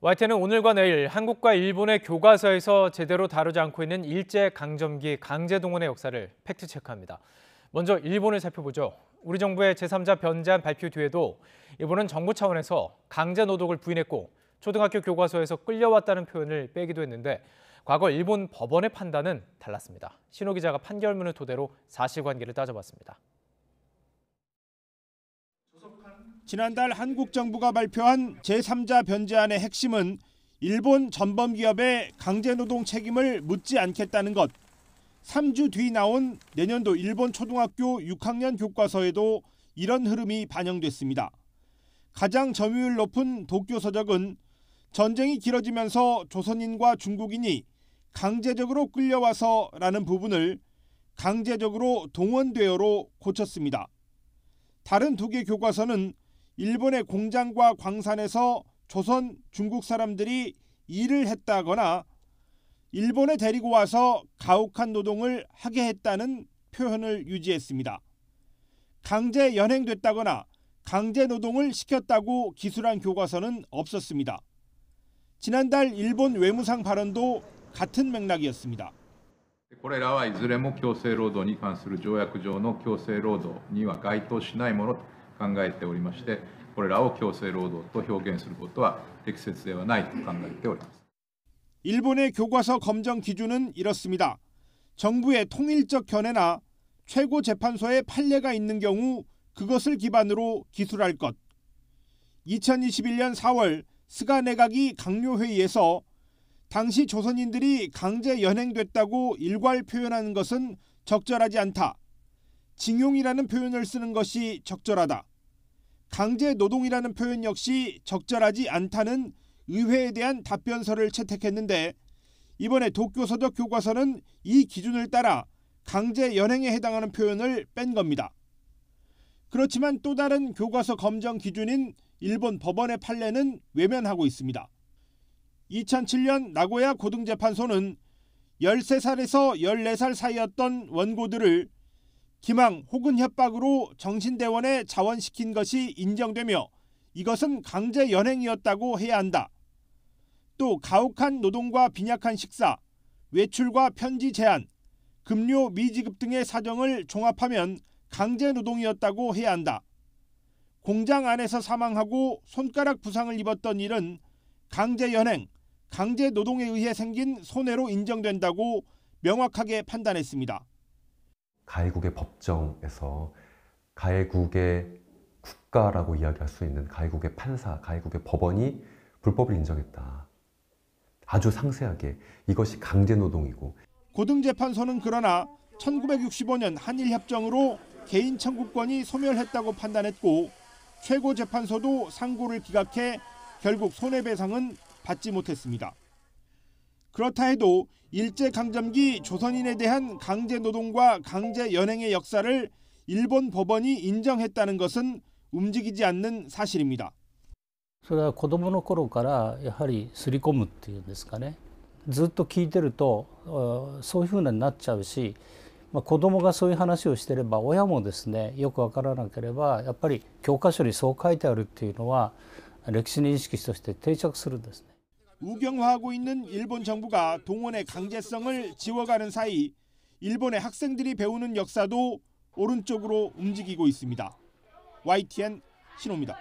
YTN은 오늘과 내일 한국과 일본의 교과서에서 제대로 다루지 않고 있는 일제강점기 강제동원의 역사를 팩트체크합니다. 먼저 일본을 살펴보죠. 우리 정부의 제3자 변제안 발표 뒤에도 일본은 정부 차원에서 강제노동을 부인했고 초등학교 교과서에서 끌려왔다는 표현을 빼기도 했는데 과거 일본 법원의 판단은 달랐습니다. 신호 기자가 판결문을 토대로 사실관계를 따져봤습니다. 지난달 한국 정부가 발표한 제3자 변제안의 핵심은 일본 전범기업의 강제노동 책임을 묻지 않겠다는 것. 3주 뒤 나온 내년도 일본 초등학교 6학년 교과서에도 이런 흐름이 반영됐습니다. 가장 점유율 높은 도쿄 서적은 전쟁이 길어지면서 조선인과 중국인이 강제적으로 끌려와서라는 부분을 강제적으로 동원되어로 고쳤습니다. 다른 두 개 교과서는 일본의 공장과 광산에서 조선, 중국 사람들이 일을 했다거나 일본에 데리고 와서 가혹한 노동을 하게 했다는 표현을 유지했습니다. 강제 연행됐다거나 강제 노동을 시켰다고 기술한 교과서는 없었습니다. 지난달 일본 외무상 발언도 같은 맥락이었습니다. これらはいずれも強制労働に関する条約上の強制労働には該当しないものと考えておりまして、これらを強制労働と表現することは適切ではないと考えております。 일본의 교과서 검정 기준은 이렇습니다. 정부의 통일적 견해나 최고재판소의 판례가 있는 경우 그것을 기반으로 기술할 것. 2021년 4월 스가 내각이 강요회의에서 당시 조선인들이 강제 연행됐다고 일괄 표현하는 것은 적절하지 않다. 징용이라는 표현을 쓰는 것이 적절하다. 강제 노동이라는 표현 역시 적절하지 않다는 의회에 대한 답변서를 채택했는데 이번에 도쿄 서적 교과서는 이 기준을 따라 강제 연행에 해당하는 표현을 뺀 겁니다. 그렇지만 또 다른 교과서 검정 기준인 일본 법원의 판례는 외면하고 있습니다. 2007년 나고야 고등재판소는 13살에서 14살 사이였던 원고들을 기망 혹은 협박으로 정신대원에 자원시킨 것이 인정되며 이것은 강제 연행이었다고 해야 한다. 또 가혹한 노동과 빈약한 식사, 외출과 편지 제한, 급료 미지급 등의 사정을 종합하면 강제 노동이었다고 해야 한다. 공장 안에서 사망하고 손가락 부상을 입었던 일은 강제 연행, 강제 노동에 의해 생긴 손해로 인정된다고 명확하게 판단했습니다. 가해국의 법정에서 가해국의 국가라고 이야기할 수 있는 가해국의 판사, 가해국의 법원이 불법을 인정했다. 아주 상세하게 이것이 강제노동이고. 고등재판소는 그러나 1965년 한일협정으로 개인 청구권이 소멸했다고 판단했고 최고재판소도 상고를 기각해 결국 손해배상은 받지 못했습니다. 그렇다 해도 일제강점기 조선인에 대한 강제노동과 강제연행의 역사를 일본 법원이 인정했다는 것은 움직이지 않는 사실입니다. それは子どもの頃からやはり刷り込むっていうんですかね。ずっと聞いてるとそういうふうになっちゃうし、子どもがそういう話をしてれば親もですねよく分からなければやっぱり教科書にそう書いてあるっていうのは歴史認識として定着するんですね。 우경화하고 있는 일본 정부가 동원의 강제성을 지워가는 사이 일본의 학생들이 배우는 역사도 오른쪽으로 움직이고 있습니다. YTN 신호입니다.